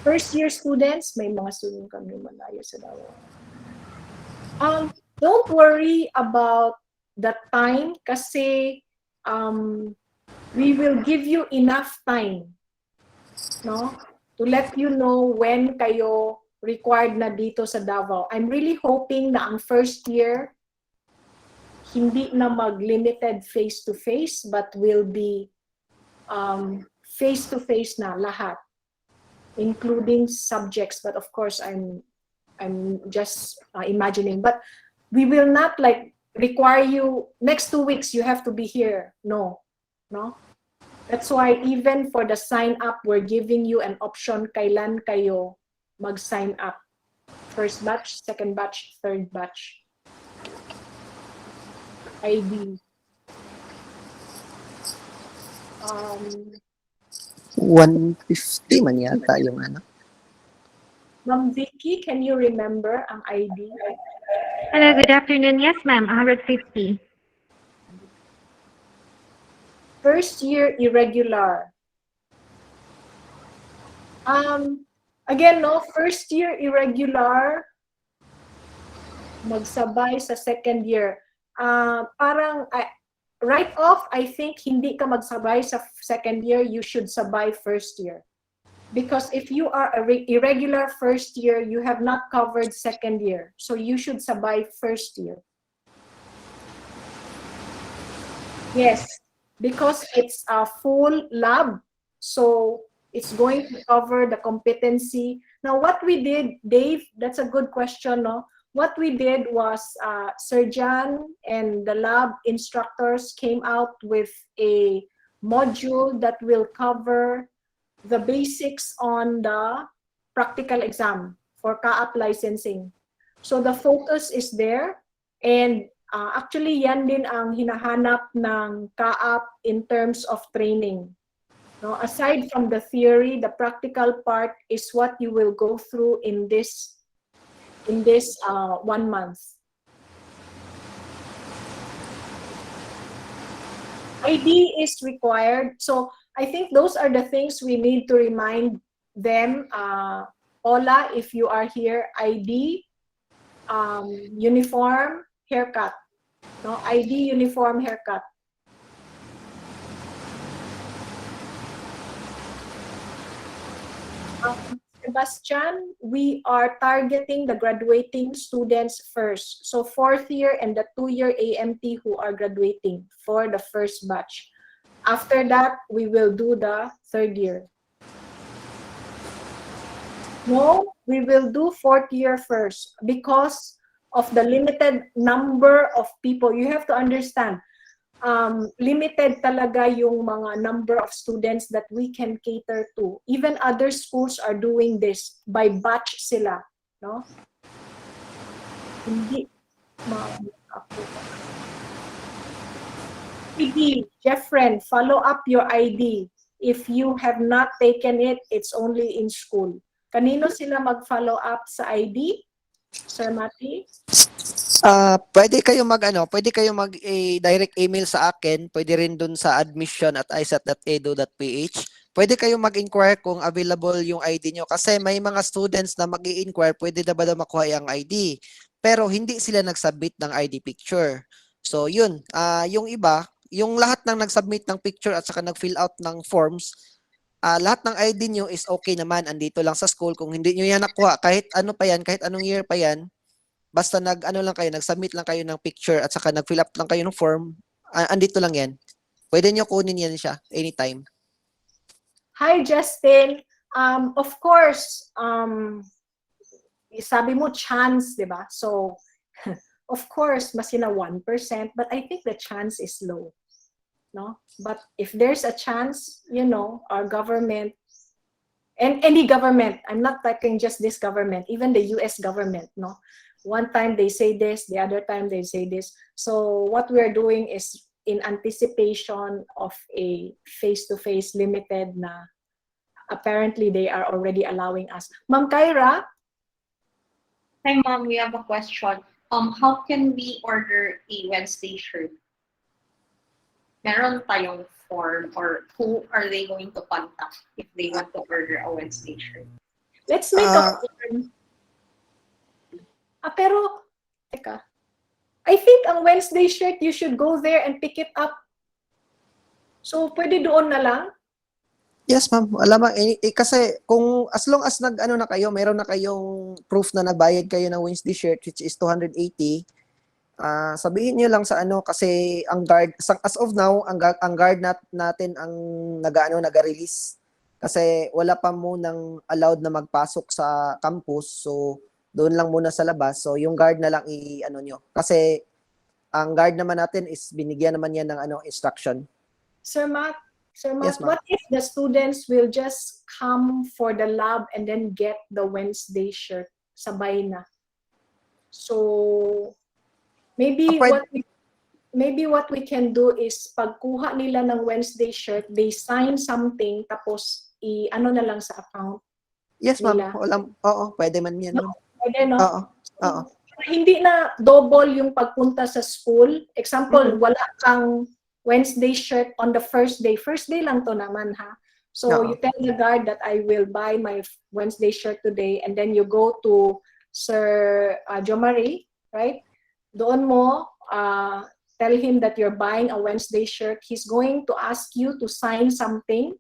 First year students, may mga student kami malayo sa Davao. Don't worry about the time kasi we will give you enough time, no, to let you know when kayo required na dito sa Davao. I'm really hoping na ang first year hindi na mag-limited face-to-face but will be face-to-face na lahat, including subjects. But of course, I'm just imagining. But we will not like require you next 2 weeks you have to be here. No. That's why even for the sign up, we're giving you an option kailan kayo mag-sign up. First batch, second batch, third batch. ID. 150 man yata yung ano. Ma'am Vicky, can you remember ang ID? Hello, good afternoon. Yes, ma'am, 150. First year irregular. Again, no, first year irregular, magsabay sa second year. Parang right off, I think hindi ka magsabay sa second year, you should sabay first year. Because if you are a irregular first year, you have not covered second year. So you should sabay first year. Yes, because it's a full lab. So it's going to cover the competency. Now what we did, Dave, that's a good question, no? What we did was Sir Jan and the lab instructors came out with a module that will cover the basics on the practical exam for CAAP licensing. So the focus is there, and actually yan din ang hinahanap ng CAAP in terms of training. No, aside from the theory, the practical part is what you will go through in this 1 month. ID is required. So I think those are the things we need to remind them. Ola, if you are here, ID, uniform, haircut. No, ID, uniform, haircut. Sebastian, we are targeting the graduating students first. So 4th year and the 2-year AMT who are graduating for the first batch. After that, we will do the 3rd year. No, we will do 4th year first because of the limited number of people. You have to understand, limited talaga yung mga number of students that we can cater to. Even other schools are doing this by batch sila, no? Hindi ID, Jeffren, follow up your ID. If you have not taken it, it's only in school. Kanino sila mag-follow up sa ID? Sir Mati? Pwede kayo mag-direct email sa akin, pwede rin dun sa admission@aisat.edu.ph. Pwede kayo mag-inquire kung available yung ID nyo kasi may mga students na mag-i-inquire, pwede na ba daw makuha yung ID. Pero hindi sila nag-submit ng ID picture. So yun, yung iba, yung lahat ng nag-submit ng picture at saka nag-fill out ng forms, lahat ng ID nyo is okay naman, andito lang sa school. Kung hindi nyo yan nakuha, kahit ano pa yan, kahit anong year pa yan, basta nag-submit lang kayo ng picture at saka nag-fill up lang kayo ng form, andito lang yan. Pwede nyo kunin yan siya anytime. Hi, Justin. Of course, sabi mo chance, di ba? So, of course, mas na 1%, but I think the chance is low. No? But if there's a chance, you know, our government, and any government, I'm not talking just this government, even the US government, no? One time they say this, the other time they say this. So what we're doing is in anticipation of a face-to-face limited na apparently they are already allowing us. Ma'am Kyra, Hi, ma'am. We have a question. How can we order a Wednesday shirt? Meron tayong form, or who are they going to contact if they want to order a Wednesday shirt? Let's make a Ah, form. Pero, teka. I think ang Wednesday shirt, you should go there and pick it up. So, pwede doon na lang? yes, ma'am. Alam mo, kasi kung as long as nag-ano na kayo, meron na kayong proof na nagbayad kayo ng Wednesday shirt, which is 280, sabihin niyo lang sa ano, kasi ang guard, as of now, ang guard natin ang nag-release. Kasi wala pa munang allowed na magpasok sa campus. So, doon lang muna sa labas. So, yung guard na lang i-ano nyo. Kasi, ang guard naman natin is binigyan naman yan ng instruction. Sir Matt, Yes, ma'am. what if the students will just come for the lab and then get the Wednesday shirt? Sabay na. So, maybe what we can do is pagkuha nila ng Wednesday shirt, they sign something tapos i-ano na lang sa account. Yes, ma'am. Nila. Oo, pwede man yan. No? Pwede, no? Oo. Oo. Hindi na double yung pagpunta sa school. Example, wala kang Wednesday shirt on the first day. First day lang to naman, ha? So, Oo. you tell the guard that I will buy my Wednesday shirt today, and then you go to Sir Jomari, right? Doon mo, tell him that you're buying a Wednesday shirt. He's going to ask you to sign something,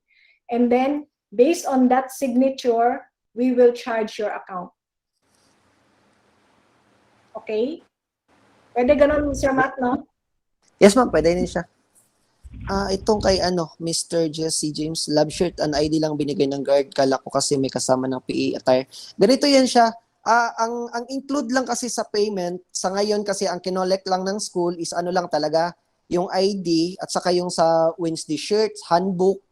and then, based on that signature, we will charge your account. Okay? Pwede ganun, Sir Matt, no? Yes, ma'am. Pwede din siya. Itong kay Mr. Jesse James, love shirt and ID lang binigay ng guard. Kala ko kasi may kasama ng PE attire. Ganito yan siya. Ang include lang kasi sa payment, sa ngayon kasi ang kinolect lang ng school is ano lang talaga, yung ID at saka yung sa Wednesday shirts, handbook,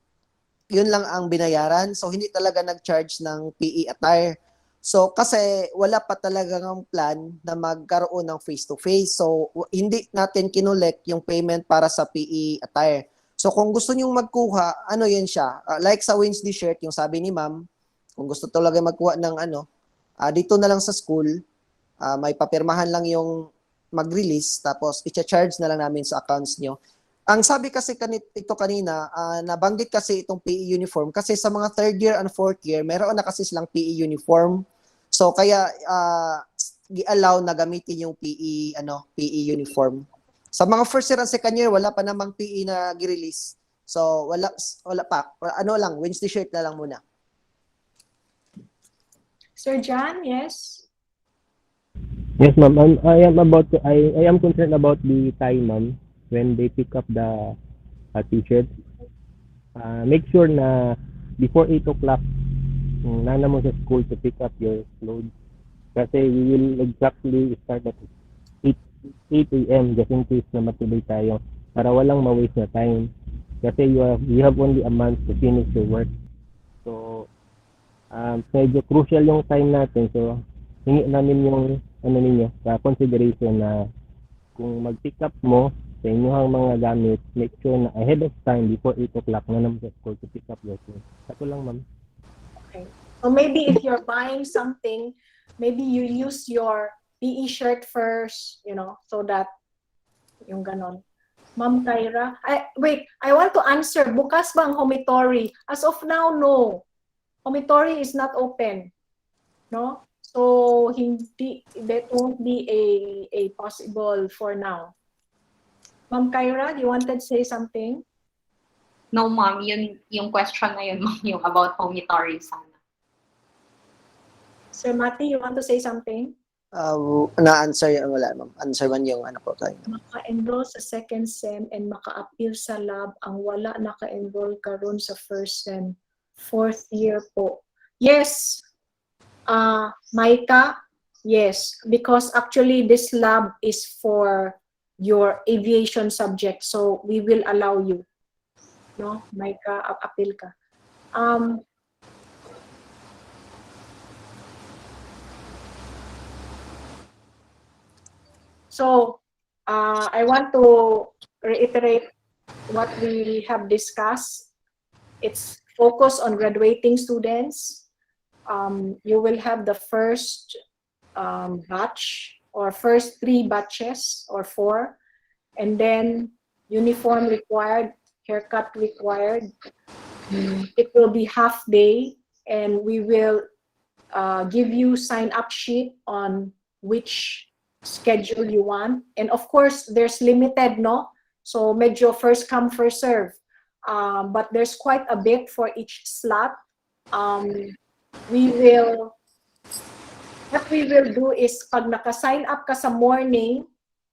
yun lang ang binayaran. So, hindi talaga nag-charge ng PE attire. So, kasi wala pa talagang plan na magkaroon ng face-to-face. So, hindi natin kinolect yung payment para sa PE attire. So, kung gusto nyong magkuha, ano yan siya? Like sa Wednesday shirt, yung sabi ni ma'am, kung gusto talaga magkuha ng dito na lang sa school, may papirmahan lang yung mag-release, tapos i-charge na lang namin sa accounts nyo. Ang sabi kasi ito kanina, nabanggit kasi itong PE uniform kasi sa mga third year and fourth year, meron na kasi silang PE uniform. So kaya i-allow na gamitin yung PE uniform. Sa mga first year and second year, wala pa namang PE na gi-release. So wala pa. Ano lang, Wednesday shirt na lang muna. Sir John, yes? Yes, ma'am. I am concerned about the time, ma'am, when they pick up the t-shirt. Make sure na before 8 o'clock, nana mo sa school to pick up your clothes. Kasi we will exactly start at 8 a.m. just in case na matuloy tayo para walang ma-waste na time. Kasi you have only a month to finish your work. So, medyo crucial yung time natin. So, hingi namin yung ninyo, consideration na kung mag-pick up mo sa inyong mga gamit, make sure na ahead of time before 8 o'clock na naman sa school to pick up your things. Ito lang, ma'am. Okay. So maybe if you're buying something, maybe you use your PE shirt first, so that yung ganon. Ma'am Kyra, wait, I want to answer. Bukas ba ang homitory? As of now, no. Homitory is not open. No? So, that won't be a possible for now. Ma'am Kyra, you wanted to say something? No, ma'am. Yun, yung question na yun, ma'am, yung about homitory sana. Sir Mati, you want to say something? Na-answer yung wala, ma'am. Answer man yung ko tayo. Maka-enroll sa second SEM and maka-appeal sa lab ang wala naka-enroll karon sa first SEM. Fourth year po. Yes. Maika, yes. Because actually this lab is for your aviation subject. So we will allow you. No? Maika, appeal ka. So, I want to reiterate what we have discussed. It's focus on graduating students. You will have the first batch or first 3 batches or 4, and then uniform required, haircut required. It will be half day, and we will give you sign up sheet on which schedule you want. And of course, there's limited, no? So medyo first come, first serve. But there's quite a bit for each slot. What we will do is pag naka-sign up ka sa morning,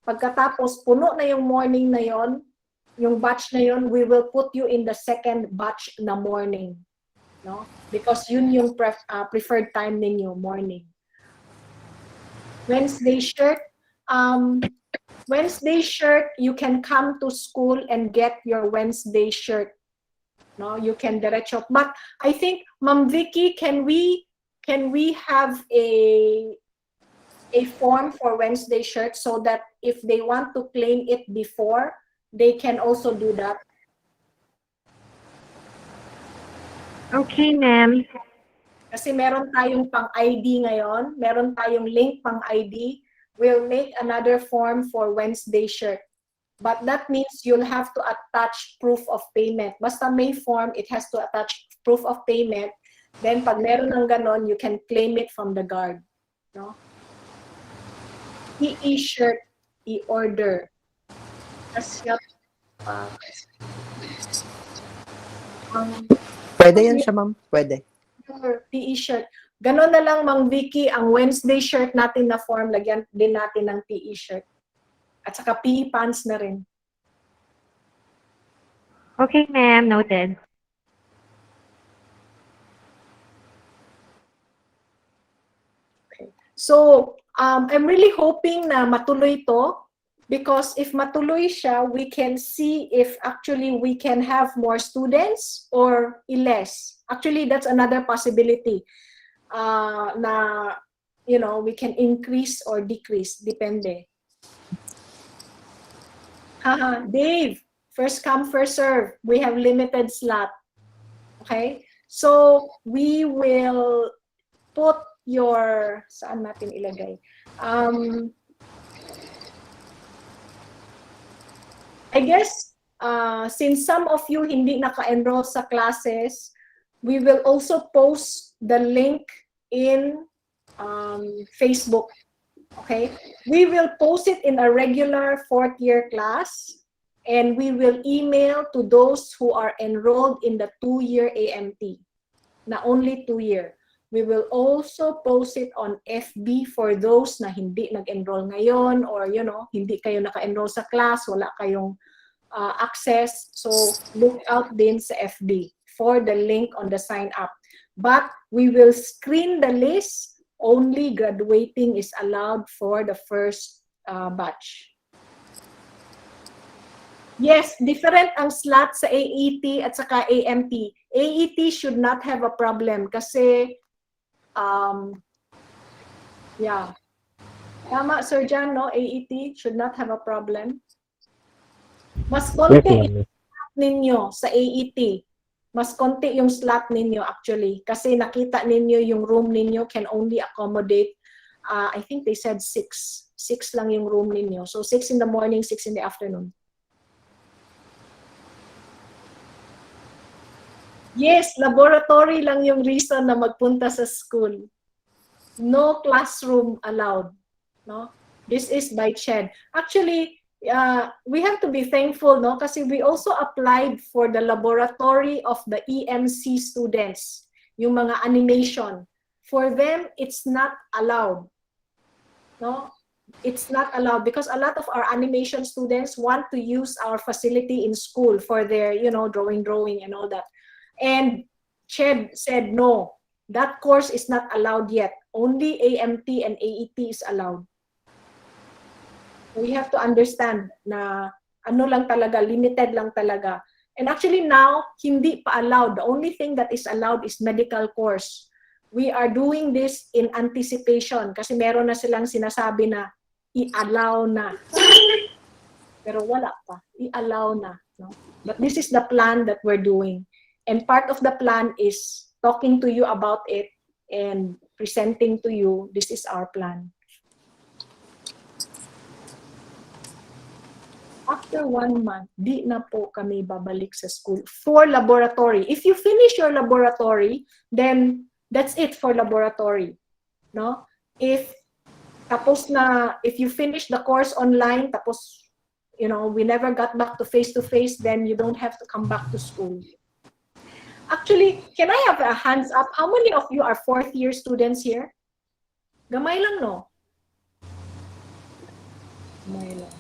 pagkatapos puno na yung morning na yon, yung batch na yon, we will put you in the second batch na morning. No? Because yun yung preferred time ninyo, morning. Wednesday shirt, you can come to school and get your Wednesday shirt. No, you can diretso. But I think, Ma'am Vicky, can we have a form for Wednesday shirt so that if they want to claim it before, they can also do that? Okay, ma'am. Kasi meron tayong pang-ID ngayon, meron tayong link pang-ID. We'll make another form for Wednesday shirt. But that means you'll have to attach proof of payment. Basta may form, it has to attach proof of payment. Then pag meron ng ganon, you can claim it from the guard. No? PE shirt, i-order. Kasi Pwede yan siya, ma'am. Pwede. PE shirt. Ganon na lang, Mang Vicky, ang Wednesday shirt natin na form, lagyan din natin ng PE shirt. At saka PE pants na rin. Okay, ma'am. Noted. Okay. So, I'm really hoping na matuloy to, because if matuloy siya, we can see if actually we can have more students or less. Actually, that's another possibility. Na, you know, we can increase or decrease, depende. Dave, first come, first serve. We have limited slot. Okay? So, we will put your, saan natin ilagay? I guess, since some of you hindi naka-enroll sa classes, we will also post the link in Facebook. Okay? We will post it in a regular 4th year class, and we will email to those who are enrolled in the 2-year AMT, na only 2-year. We will also post it on FB for those na hindi nag-enroll ngayon, or you know, hindi kayo naka-enroll sa class, wala kayong access. So look out din sa FB for the link on the sign up. But we will screen the list. Only graduating is allowed for the first batch. Yes, different ang slot sa AET at saka AMT. AET should not have a problem kasi yeah. Tama, Sir John, no? AET should not have a problem. Mas konti yung slot ninyo sa AET. Mas konti yung slot ninyo actually. Kasi nakita ninyo yung room ninyo can only accommodate, I think they said 6. 6 lang yung room ninyo. So 6 in the morning, 6 in the afternoon. Yes, laboratory lang yung reason na magpunta sa school. No classroom allowed. No? This is by CHED. Actually, we have to be thankful, no? Kasi we also applied for the laboratory of the EMC students, yung mga animation. For them, it's not allowed. No? It's not allowed because a lot of our animation students want to use our facility in school for their, you know, drawing and all that. And CHED said, no, that course is not allowed yet. Only AMT and AET is allowed. We have to understand na ano lang talaga, limited lang talaga. And actually now, hindi pa allowed. The only thing that is allowed is medical course. We are doing this in anticipation kasi meron na silang sinasabi na i-allow na. Pero wala pa. I-allow na. No? But this is the plan that we're doing. And part of the plan is talking to you about it and presenting to you, this is our plan. After 1 month, di na po kami babalik sa school for laboratory. If you finish your laboratory, then that's it for laboratory. No? If you finish the course online, tapos, we never got back to face-to-face, then you don't have to come back to school. Actually, can I have a hands up? How many of you are fourth-year students here? Gamay lang, no? Gamay lang.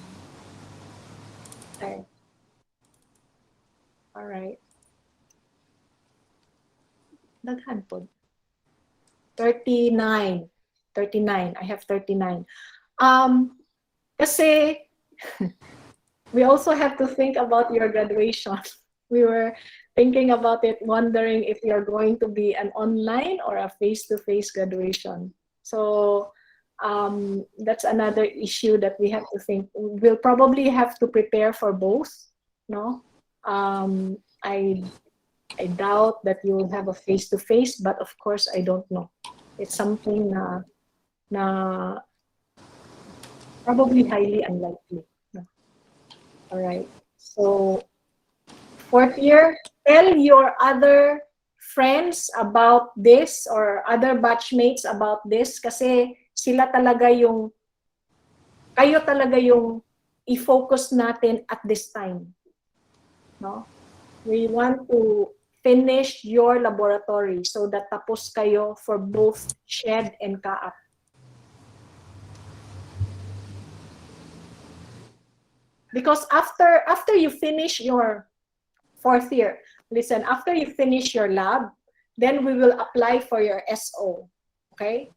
Okay. All right. Daghan po. 39. 39. I have 39. Kasi we also have to think about your graduation. We were thinking about it, wondering if you're going to be an online or a face-to-face graduation. So that's another issue that we have to think. We'll probably have to prepare for both. No, I doubt that you'll have a face-to-face, but of course I don't know. It's something na probably highly unlikely. No? All right. So fourth year, tell your other friends about this or other batchmates about this kasi kayo talaga yung i-focus natin at this time. No? We want to finish your laboratory so that tapos kayo for both SHED and CAAP. Because after you finish your fourth year, listen, after you finish your lab, then we will apply for your SO, okay?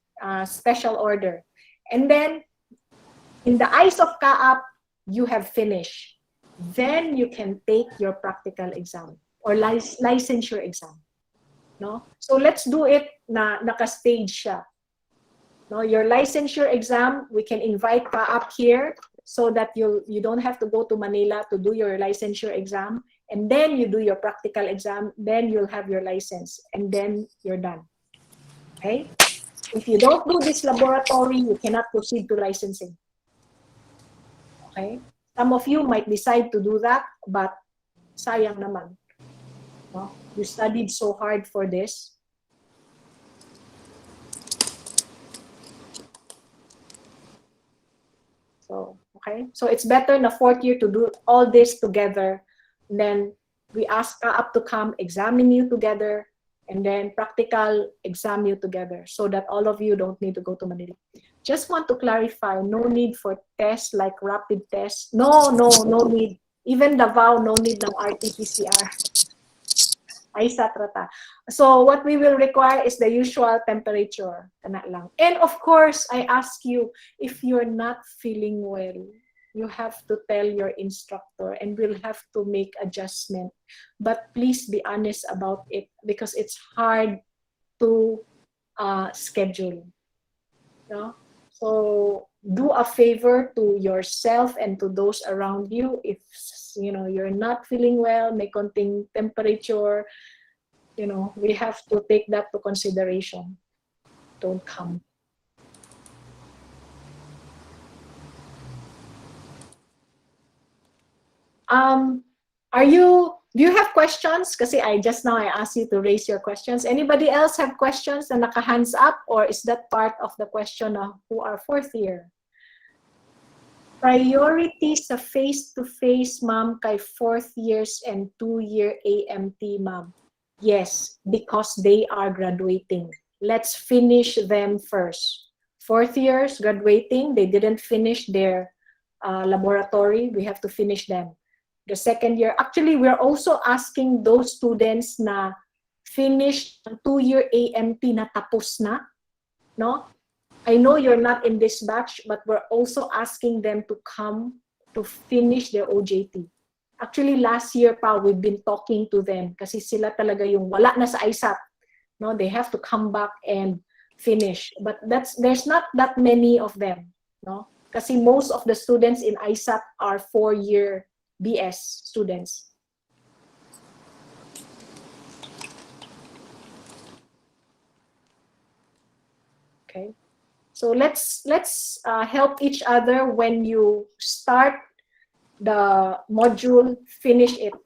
Special order. And then, in the eyes of CAAP, you have finished. Then you can take your practical exam or licensure exam. No? So let's do it na naka-stage siya. No? Your licensure exam, we can invite CAAP here so that you don't have to go to Manila to do your licensure exam. And then you do your practical exam, then you'll have your license, and then you're done. Okay? If you don't do this laboratory, you cannot proceed to licensing. Okay? Some of you might decide to do that, but sayang naman. No? You studied so hard for this. So, okay? So it's better in the fourth year to do all this together. And then we ask CAAP to come examine you together, and then practical exam you together so that all of you don't need to go to Manila. Just want to clarify, no need for tests like rapid tests. No need. Even Davao, no need ng RT-PCR. AISAT rata. So what we will require is the usual temperature. Lang. And of course, I ask you, if you're not feeling well, you have to tell your instructor and we'll have to make adjustment. But please be honest about it because it's hard to schedule. No? So do a favor to yourself and to those around you. If you're not feeling well, may konting temperature, we have to take that to consideration. Don't come. Do you have questions? Kasi I asked you to raise your questions. Anybody else have questions na naka-hands up, or is that part of the question of who are fourth year? Priority sa face-to-face, ma'am, kay fourth years and 2-year AMT, ma'am. Yes, because they are graduating. Let's finish them first. Fourth years graduating, they didn't finish their laboratory. We have to finish them. The second year, actually, we're also asking those students na finish ang 2-year AMT na tapos na, no? I know you're not in this batch, but we're also asking them to come to finish their OJT. Actually, last year pa, we've been talking to them kasi sila talaga yung wala na sa AISAT. No? They have to come back and finish. But there's not that many of them. No? Kasi most of the students in AISAT are 4-year BS students. Okay. So let's help each other. When you start the module, finish it.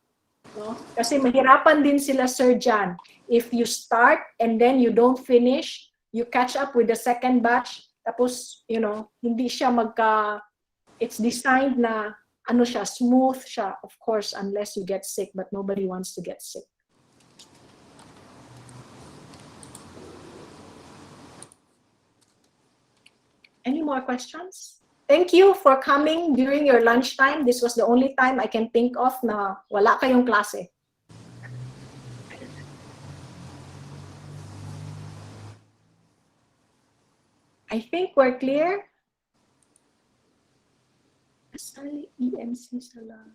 No? Kasi mahirapan din sila, Sir John. If you start and then you don't finish, you catch up with the second batch, tapos, hindi siya it's designed na, siya, smooth siya, of course, unless you get sick, but nobody wants to get sick. Any more questions? Thank you for coming during your lunchtime. This was the only time I can think of na wala kayong klase. I think we're clear. Kasali EMC sa lab.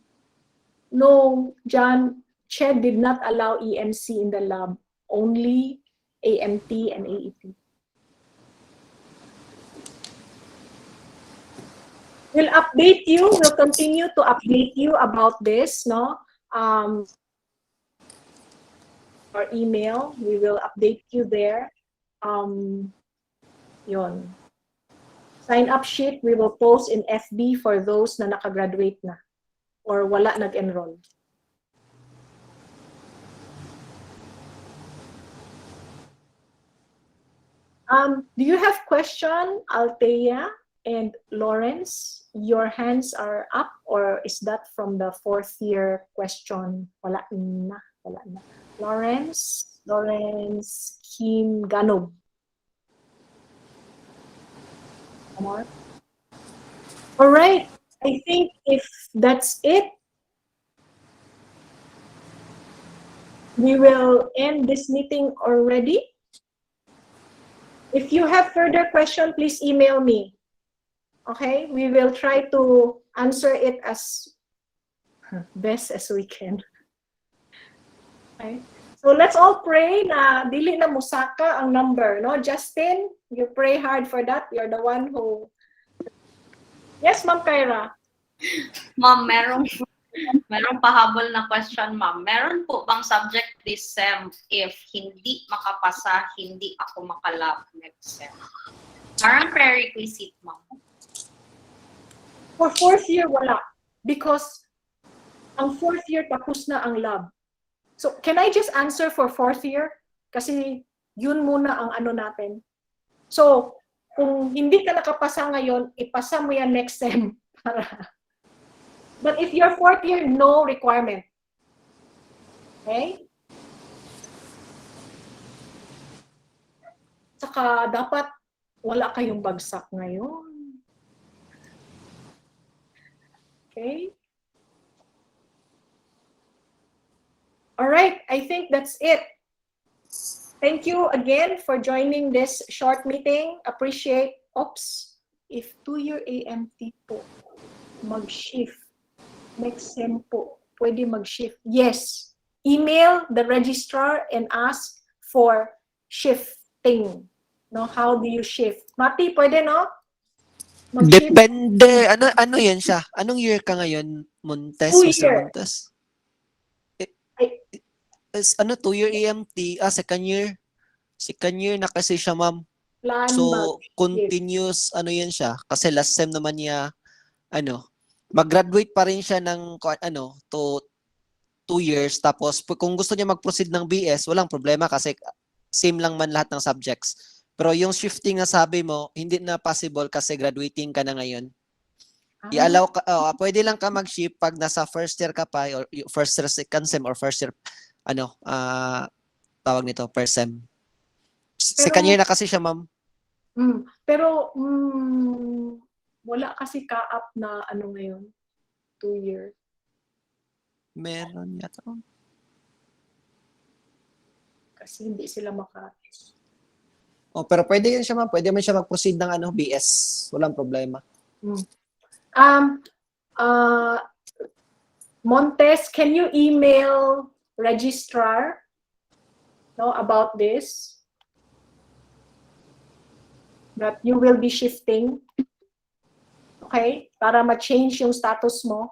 No, John, Ched did not allow EMC in the lab. Only AMT and AET. We'll update you. We'll continue to update you about this, no? Or email. We will update you there. Yon. Sign-up sheet, we will post in FB for those na nakagraduate na or wala nag-enroll. Do you have question, Althea and Lawrence? Your hands are up, or is that from the 4th year question? Wala na. Lawrence, Kim Ganog. More. All right. I think if that's it, we will end this meeting already. If you have further question, please email me. Okay? We will try to answer it as best as we can. Okay? So let's all pray na dili na musaka ang number, no? Justin, you pray hard for that. You're the one who... Yes, Ma'am Kyra. Ma'am, merong pahabol na question, ma'am. Meron po bang subject this sem if hindi makapasa, hindi ako makalab next sem? Parang prerequisite, ma'am. For 4th year, wala. Because ang 4th year, tapos na ang lab. So, can I just answer for 4th year? Kasi yun muna ang natin. So, kung hindi ka nakapasa ngayon, ipasa mo yan next sem. But if you're 4th year, no requirement. Okay? Saka dapat wala kayong bagsak ngayon. Okay? All right, I think that's it. Thank you again for joining this short meeting. Appreciate. Oops, if 2-year AMT po, mag-shift. Next sem po, pwede mag-shift. Yes, email the registrar and ask for shifting. No, how do you shift? Mati, pwede no? Mag-shift? Depende. Ano yan siya? Anong year ka ngayon, Montes, 2 Mr. year. Montes? Ay, 2-year AMT? 2nd year? 2nd year na kasi siya, ma'am. plan So, mag-shift. continuous, yan siya. Kasi last sem naman niya, mag-graduate pa rin siya ng, 2 years. Tapos, kung gusto niya mag-proceed ng BS, walang problema kasi same lang man lahat ng subjects. Pero yung shifting na sabi mo, hindi na possible kasi graduating ka na ngayon. I-allow ka, pwede lang ka mag-shift pag nasa first year ka pa, or first year, second sem, or first year, tawag nito, per sem. Second year na kasi siya, ma'am. Pero, wala kasi ka-up na ngayon. 2 year. Meron yata. Kasi hindi sila Pero pwede yan siya, ma'am. Pwede man siya mag-proceed ng BS. Walang problema. Montes, can you email registrar about this? That you will be shifting. Okay? Para ma-change yung status mo.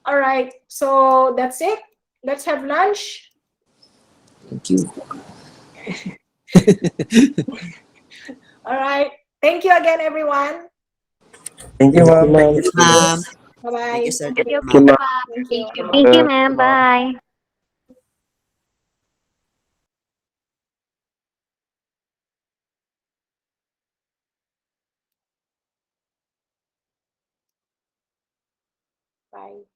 All right. So, that's it. Let's have lunch. Thank you. All right. Thank you again, everyone. Thank you, ma'am. Ma'am. Thank you, Ma'am. students. Bye-bye. Thank you, sir. Thank you, Ma'am. Thank you, ma'am. Thank you. Thank you. Thank you, ma'am. Bye. Bye.